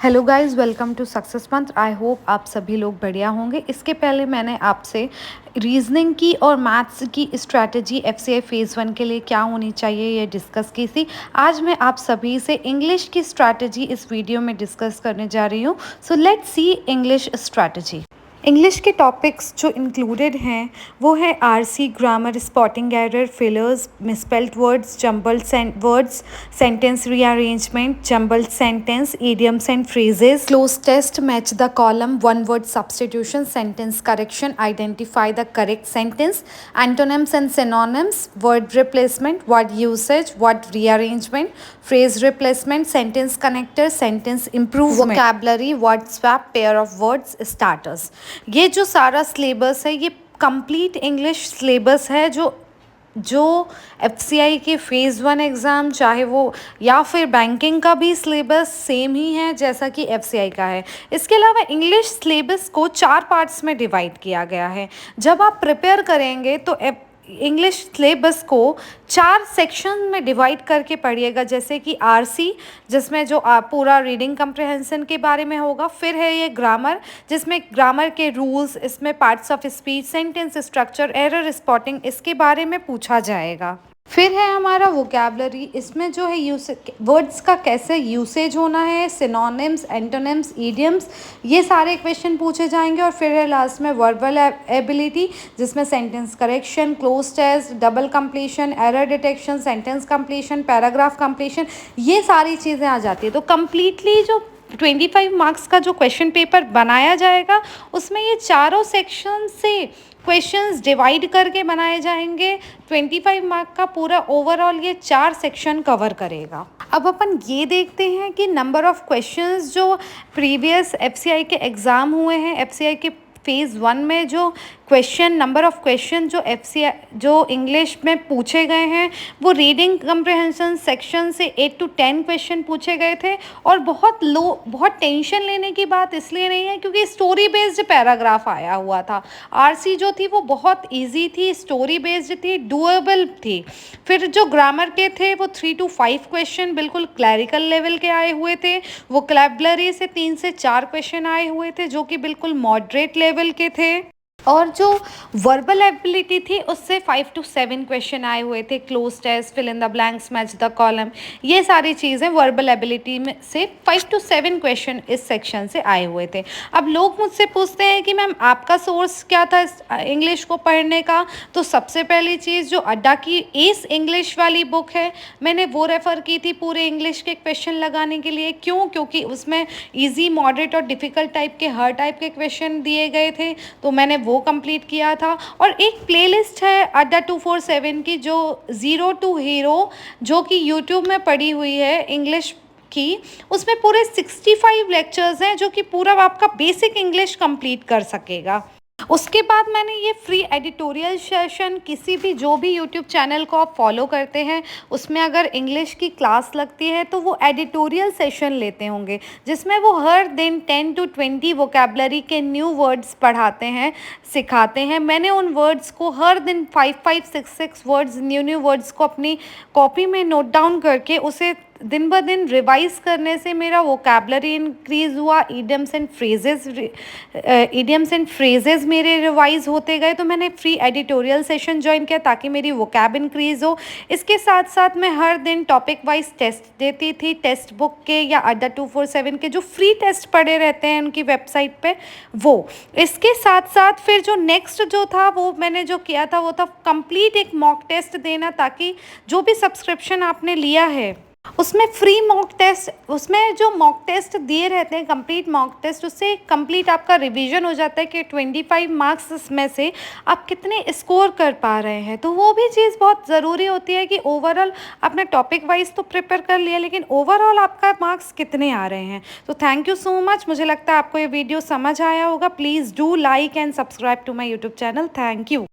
Hello guys, welcome to success Mantra. I hope आप सभी लोग बढ़िया होंगे। इसके पहले मैंने आपसे रीजनिंग की और मैथ्स की स्ट्रैटेजी एफसीआई फेज़ 1 के लिए क्या होनी चाहिए ये डिस्कस की थी। आज मैं आप सभी से इंग्लिश की स्ट्रैटेजी इस वीडियो में डिस्कस करने जा रही हूँ। So let's see English strategy. English के टॉपिक्स जो इंक्लूडेड हैं वो है RC, grammar, spotting error, fillers, misspelled words, jumbled words, sentence rearrangement, jumbled sentence, idioms and phrases, cloze test, match the column, one word substitution, sentence correction, identify the correct sentence, antonyms and synonyms, word replacement, word usage, word rearrangement, phrase replacement, sentence connector, sentence improvement, vocabulary, word swap, pair of words, starters। ये जो सारा syllabus है ये complete English syllabus है जो FCI के phase 1 exam, चाहे वो या फिर बैंकिंग का भी सिलेबस सेम ही है जैसा कि एफसीआई का है। इसके अलावा इंग्लिश सिलेबस को 4 पार्ट्स में डिवाइड किया गया है। जब आप प्रिपेयर करेंगे तो इंग्लिश सिलेबस को 4 सेक्शन में डिवाइड करके पढ़िएगा, जैसे कि आरसी जिसमें जो पूरा रीडिंग कम्प्रिहेंशन के बारे में होगा। फिर है ये ग्रामर जिसमें ग्रामर के रूल्स, इसमें parts of speech, sentence structure, error spotting, इसके बारे में पूछा जाएगा। फिर है हमारा वोकैबलरी, इसमें जो है वर्ड्स का कैसे यूसेज होना है, सिनोनिम्स, एंटोनिम्स, ईडियम्स, ये सारे क्वेश्चन पूछे जाएंगे। और फिर है लास्ट में वर्बल एबिलिटी जिसमें sentence correction, cloze test, double completion, error detection, sentence completion, paragraph completion, ये सारी चीज़ें आ जाती है। तो कम्प्लीटली जो 25 मार्क्स का जो क्वेश्चन पेपर बनाया जाएगा उसमें ये चारों सेक्शन से क्वेश्चंस डिवाइड करके बनाए जाएंगे। 25 मार्क का पूरा ओवरऑल ये 4 सेक्शन कवर करेगा। अब अपन ये देखते हैं कि नंबर ऑफ क्वेश्चंस जो प्रीवियस एफसीआई के एग्ज़ाम हुए हैं, एफसीआई के फेज़ 1 में जो नंबर ऑफ क्वेश्चन जो एफसीआई जो इंग्लिश में पूछे गए हैं वो रीडिंग कम्प्रिहेंशन सेक्शन से 8 to 10 क्वेश्चन पूछे गए थे। और बहुत टेंशन लेने की बात इसलिए नहीं है क्योंकि स्टोरी बेस्ड पैराग्राफ आया हुआ था। आरसी जो थी वो बहुत ईजी थी, स्टोरी बेस्ड थी, डूएबल थी। फिर जो ग्रामर के थे वो 3 to 5 क्वेश्चन बिल्कुल क्लैरिकल लेवल के आए हुए थे। वोकैबुलरी से 3 से 4 क्वेश्चन आए हुए थे जो कि बिल्कुल मॉडरेट लेवल के थे। और जो वर्बल एबिलिटी थी उससे 5 to 7 क्वेश्चन आए हुए थे। Cloze test, fill in the blanks, match the column, ये सारी चीज़ें वर्बल एबिलिटी में से 5 to 7 क्वेश्चन इस सेक्शन से आए हुए थे। अब लोग मुझसे पूछते हैं कि मैम आपका सोर्स क्या था इंग्लिश को पढ़ने का। तो सबसे पहली चीज़ जो अड्डा की एस इंग्लिश वाली बुक है मैंने वो रेफ़र की थी पूरे इंग्लिश के क्वेश्चन लगाने के लिए। क्यों? क्योंकि उसमें ईजी, मॉडरेट और डिफ़िकल्ट टाइप के हर टाइप के क्वेश्चन दिए गए थे, तो मैंने वो कंप्लीट किया था। और एक प्लेलिस्ट है अड्डा 247 की जो 0 to हीरो जो कि यूट्यूब में पड़ी हुई है इंग्लिश की, उसमें पूरे 65 लेक्चर्स हैं जो कि पूरा आपका बेसिक इंग्लिश कंप्लीट कर सकेगा। उसके बाद मैंने ये फ्री एडिटोरियल सेशन किसी भी जो भी यूट्यूब चैनल को आप फॉलो करते हैं उसमें अगर इंग्लिश की क्लास लगती है तो वो एडिटोरियल सेशन लेते होंगे जिसमें वो हर दिन 10 to 20 वोकैबुलरी के न्यू वर्ड्स पढ़ाते हैं, सिखाते हैं। मैंने उन वर्ड्स को हर दिन 5-5, 6-6 वर्ड्स, न्यू वर्ड्स को अपनी कॉपी में नोट डाउन करके उसे दिन ब दिन रिवाइज करने से मेरा वोकैबुलरी इंक्रीज़ हुआ। इडियम्स एंड फ्रेजेस मेरे रिवाइज होते गए। तो मैंने फ्री एडिटोरियल सेशन ज्वाइन किया ताकि मेरी वोकैब इंक्रीज़ हो। इसके साथ साथ मैं हर दिन टॉपिक वाइज टेस्ट देती थी, टेक्स्ट बुक के या अड्डा 247 के जो फ्री टेस्ट पड़े रहते हैं उनकी वेबसाइट पे वो। इसके साथ साथ फिर जो नेक्स्ट जो था वो मैंने जो किया था वो था कंप्लीट एक मॉक टेस्ट देना, ताकि जो भी सब्सक्रिप्शन आपने लिया है उसमें फ्री मॉक टेस्ट, उसमें जो मॉक टेस्ट दिए रहते हैं कंप्लीट मॉक टेस्ट, उससे कंप्लीट आपका रिवीजन हो जाता है कि 25 मार्क्स में से आप कितने स्कोर कर पा रहे हैं। तो वो भी चीज़ बहुत ज़रूरी होती है कि ओवरऑल आपने टॉपिक वाइज तो प्रिपेयर कर लिया लेकिन ओवरऑल आपका मार्क्स कितने आ रहे हैं। तो थैंक यू सो मच। मुझे लगता है आपको ये वीडियो समझ आया होगा। Please do like and subscribe to my YouTube channel. Thank you.